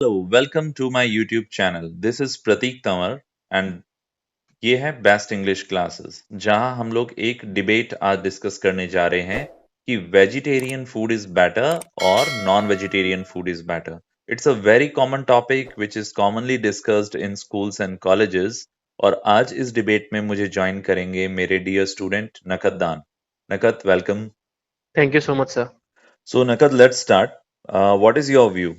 Hello welcome to my YouTube channel this is Prateek Tanwar and ये है best English classes जहां हम लोग एक डिबेट आज डिस्कस करने जा रहे हैं कि वेजिटेरियन फूड इज बेटर और non vegetarian food is better. It's a very common topic which is commonly discussed in schools and colleges. और आज इस डिबेट में मुझे ज्वाइन करेंगे मेरे डियर स्टूडेंट नकद दान। नकद, welcome. Thank you so much, sir. सो नकद, let's start. What is your view?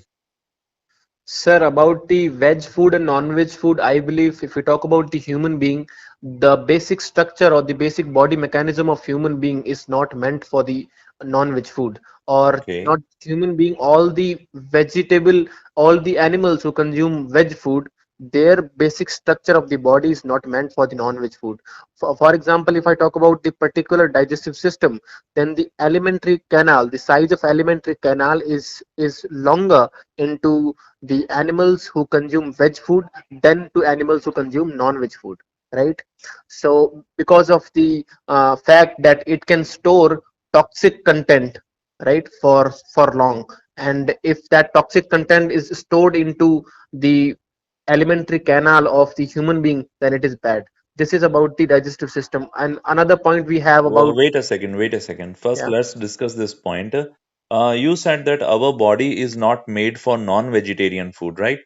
Sir, about the veg food and non-veg food, I believe if we talk about the human being, the basic structure or the basic body mechanism of human being is not meant for the non-veg food or Okay. not human being. All the vegetable, all the animals who consume veg food, their basic structure of the body is not meant for the non-veg food. For example, if I talk about the particular digestive system, then the alimentary canal, the size of alimentary canal is longer into the animals who consume veg food than to animals who consume non-veg food, right? So because of the fact that it can store toxic content, right, for long, and if that toxic content is stored into the alimentary canal of the human being, then it is bad. This is about the digestive system. And another point we have Well, about, wait a second, wait a second. First, yeah, let's discuss this point. You said that our body is not made for non-vegetarian food, right?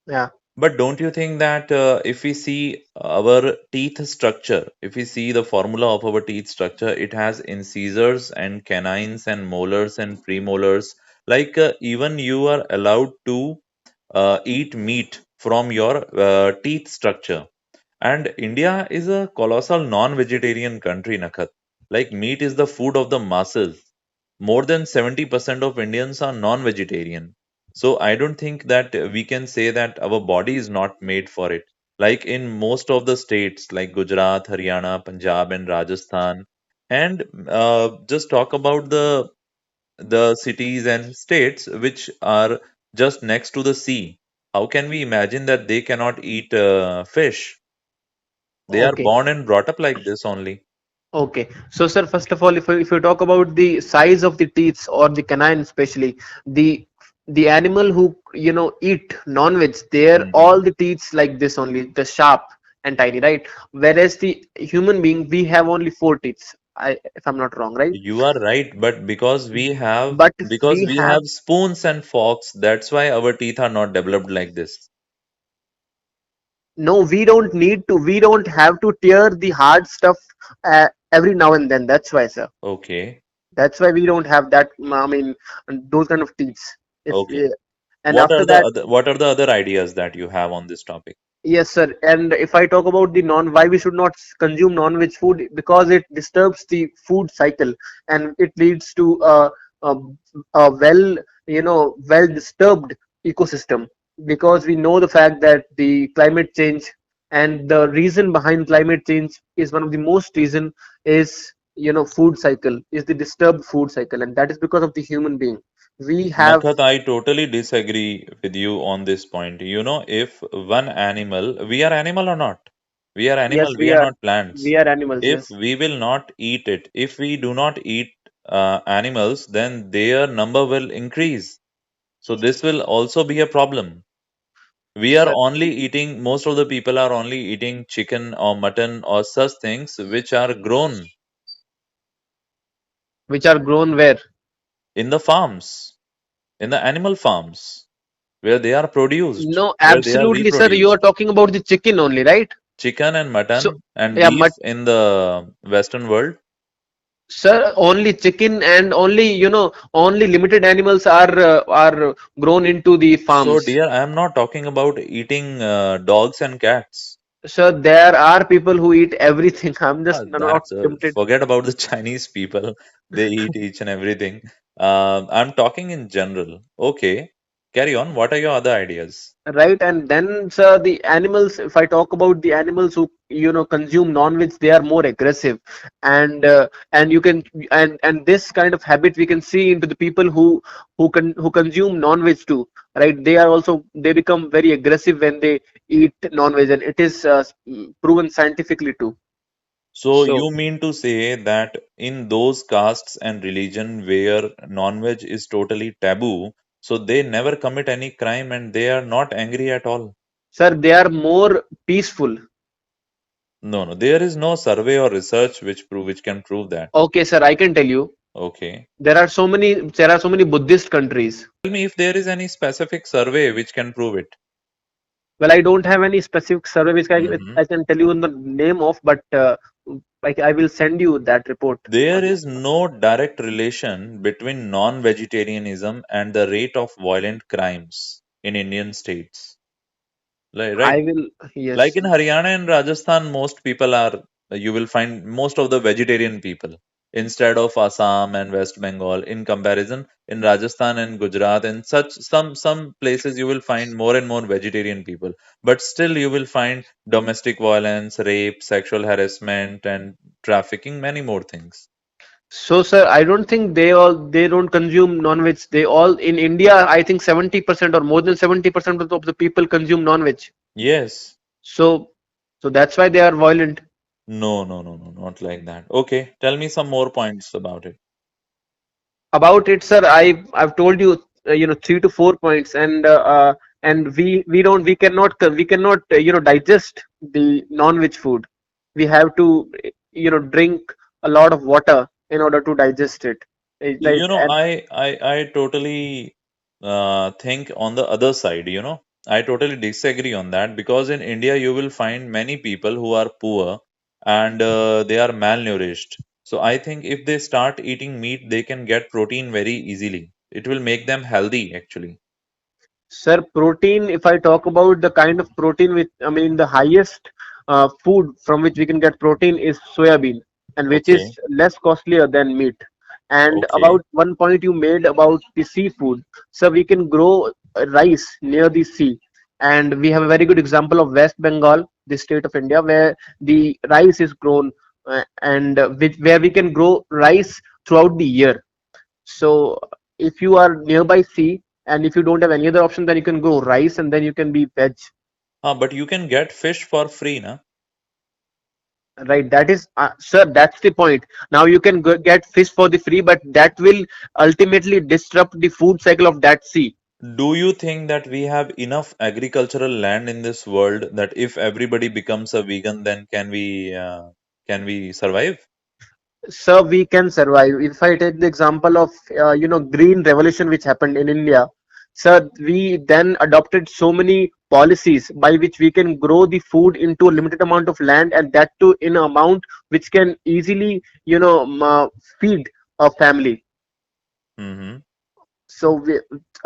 yeah, But don't you think that if we see our teeth structure, if we see the formula of our teeth structure, it has incisors and canines and molars and premolars. Like even you are allowed to eat meat from your teeth structure. And India is a colossal non-vegetarian country, Nakhat. Like meat is the food of the masses. More than 70% of Indians are non-vegetarian. So I don't think that we can say that our body is not made for it. Like in most of the states, like Gujarat, Haryana, Punjab, and Rajasthan, and just talk about the cities and states which are just next to the sea. How can we imagine that they cannot eat fish? They are okay. born and brought up like this only. Okay, so sir, first of all, if you talk about the size of the teeth or the canine, especially the animal who eat non-veg, they're Hmm. all the teeth like this only, the sharp and tiny, right? Whereas the human being, we have only four teeth. If I'm not wrong, right? You are right, but because we have But because we we have have spoons and forks, that's why our teeth are not developed like this. no, we don't need to. We don't have to tear the hard stuff every now and then. That's why, sir. Okay, That's why we don't have that. I mean, those kind of teeth. If okay. and after that, What are the other ideas that you have on this topic? yes, sir. And if I talk about the why we should not consume non-veg food, because it disturbs the food cycle and it leads to a, a well disturbed ecosystem. Because we know the fact that the climate change and the reason behind climate change is one of the most reason is food cycle is the disturbed food cycle, and that is because of the human being. We have Nakhat, I totally disagree with you on this point. You know, if one animal, we are animal or not? We are yes, animal, we are not plants. we are animals. If Yes, we will not eat it, if we do not eat animals, then their number will increase. So this will also be a problem. We are sir. only eating, most of the people are only eating chicken or mutton or such things which are grown Which are grown where? in the farms, in the animal farms, where they are produced, No, where they are absolutely, sir. You are reproduced. talking about the chicken only, right? Chicken and So, mutton and yeah, beef but in the Western world. sir, only chicken and only only limited animals are grown into the So, farms. dear, I am not talking about eating dogs and cats. So there are people who eat everything. I'm just not That's tempted. forget about the Chinese people. They eat each and everything. I'm talking in general. Okay, carry on. What are your other ideas? Right, and then sir, the animals, if I talk about the animals who consume non-veg, they are more aggressive. And you can and this kind of habit we can see into the people who consume non-veg too, right? They are also, they become very aggressive when they eat non-veg, and it is proven scientifically too. So So you mean to say that in those castes and religion where non-veg is totally taboo, So they never commit any crime and they are not angry at all. Sir, they are more peaceful. No, no, there is no survey or research which can prove that. Okay, sir, I can tell you. Okay. There are so many Buddhist countries. Tell me if there is any specific survey which can prove it. Well, I don't have any specific survey which Hmm. I can tell you the name of, but like I will send you that report There on is no direct relation between non-vegetarianism and the rate of violent crimes in Indian states. I Right? will, Like yes. in Haryana and Rajasthan, most people are, you will find most of the vegetarian people instead of Assam and West Bengal. In comparison, in Rajasthan and Gujarat and such some places you will find more and more vegetarian people. But still, you will find domestic violence, rape, sexual harassment, and trafficking, many more things. So, sir, I don't think they don't consume non-veg. They all in India, I think 70% or more than 70% of the people consume non-veg. Yes. So, so that's why they are violent. No, no, no, no, not like that. Okay, tell me some more points about it. About it, sir, I've told you, 3 to 4 points, and we cannot digest the non-veg food. We have to drink a lot of water in order to digest it. Right, and I totally think on the other side, I totally disagree on that because in India you will find many people who are poor and they are malnourished. So I think if they start eating meat, they can get protein very easily. It will make them healthy actually. sir, protein, if I talk about the kind of protein which, I mean, the highest food from which we can get protein is soya bean, and which is Okay, less costlier than meat. And okay. about one point you made about the seafood, so we can grow rice near the sea. And we have a very good example of West Bengal, the state of India, where the rice is grown, where we can grow rice throughout the year. So if you are nearby sea and if you don't have any other option, then you can go rice and then you can be veg. But you can get fish for free, na? Right? That is, sir, that's the point. Now you can get fish for the free, but that will ultimately disrupt the food cycle of that sea. Do you think that we have enough agricultural land in this world that if everybody becomes a vegan, then can we survive? So we can survive. If I take the example of green revolution which happened in India, so we then adopted so many policies by which we can grow the food into a limited amount of land, and that too in an amount which can easily feed a family. Hmm. So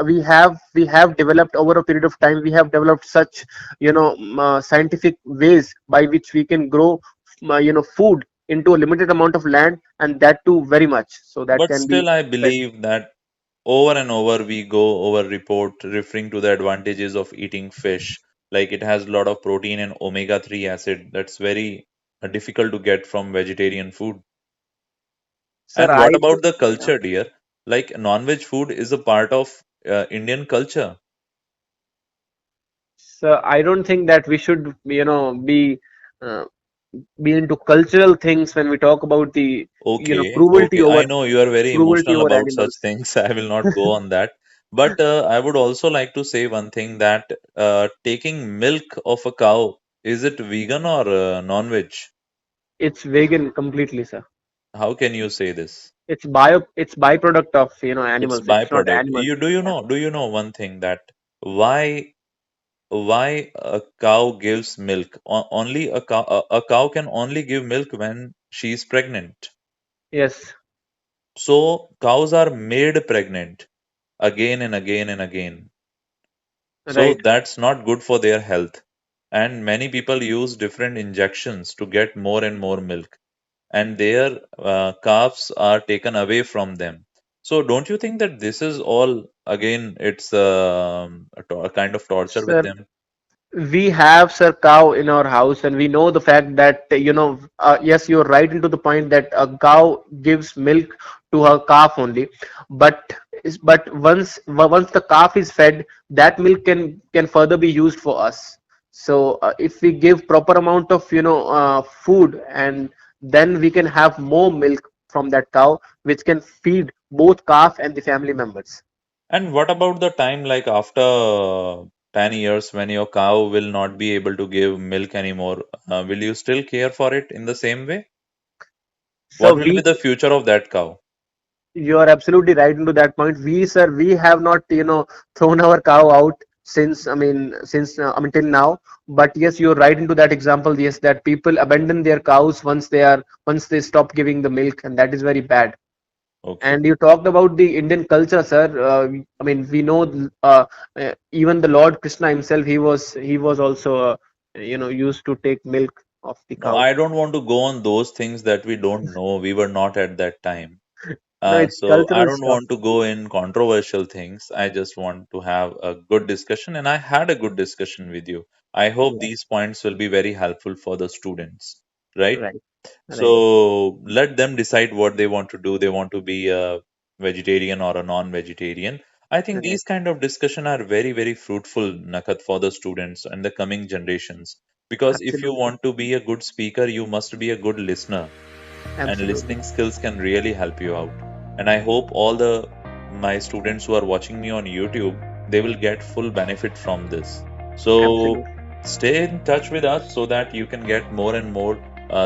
we have developed over a period of time. We have developed such scientific ways by which we can grow food into a limited amount of land, and that too very much. So that But can be still, I fed. believe that over and over we go over report referring to the advantages of eating fish. Like it has a lot of protein and omega-3 acid. That's very difficult to get from vegetarian food. Sir, And what I about the yeah. culture, dear? Like non-veg food is a part of Indian culture. So I don't think that we should uh, be into cultural things when we talk about the Okay, cruelty okay. over I know you are very cruelty emotional over about such animals. things. I will not go on that. But I would also like to say one thing that taking milk of a cow, is it vegan or non-veg? It's vegan completely, sir. How can you say this? It's byproduct of It's animals. It's not byproduct. animals. You do you Yeah. know do you know one thing that why a cow gives milk? Only a cow can only give milk when she is pregnant. Yes. So cows are made pregnant again and again and again. So Right. that's not good for their health. And many people use different injections to get more and more milk, and their calves are taken away from them. So don't you think that this is all again it's a kind of torture with Sir, them? we have sir cow in our house, and we know the fact that yes, you're right into the point that a cow gives milk to her calf only, but once the calf is fed, that milk can further be used for us. So if we give proper amount of food, and then we can have more milk from that cow, which can feed both calf and the family members. And what about the time like after 10 years when your cow will not be able to give milk anymore? Will you still care for it in the same way? So What will be we the future of that cow? You are absolutely right into that point. We, sir, we have not, thrown our cow out since, till now. But yes, you're right into that example. Yes, that people abandon their cows once they stop giving the milk, and that is very bad. Okay. And you talked about the Indian culture, sir. We know, even the Lord Krishna himself, he was also, used to take milk of the No, cow. I don't want to go on those things that we don't know. We were not at that time. No, it's So I cultural don't stuff. want to go in controversial things. I just want to have a good discussion, and I had a good discussion with you. I hope Yeah, these points will be very helpful for the students, right? right, right. So let them decide what they want to do. They want to be a vegetarian or a non-vegetarian. I think Right. these kind of discussion are very, very fruitful, Nakat, for the students and the coming generations. Because if you Absolutely. want to be a good speaker, you must be a good listener, and Absolutely. listening skills can really help you out. And I hope all the my students who are watching me on YouTube, they will get full benefit from this. So Absolutely. stay in touch with us so that you can get more and more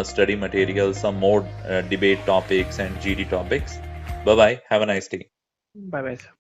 study materials, some more debate topics and GD topics. Bye bye. Have a nice day. Bye bye, sir.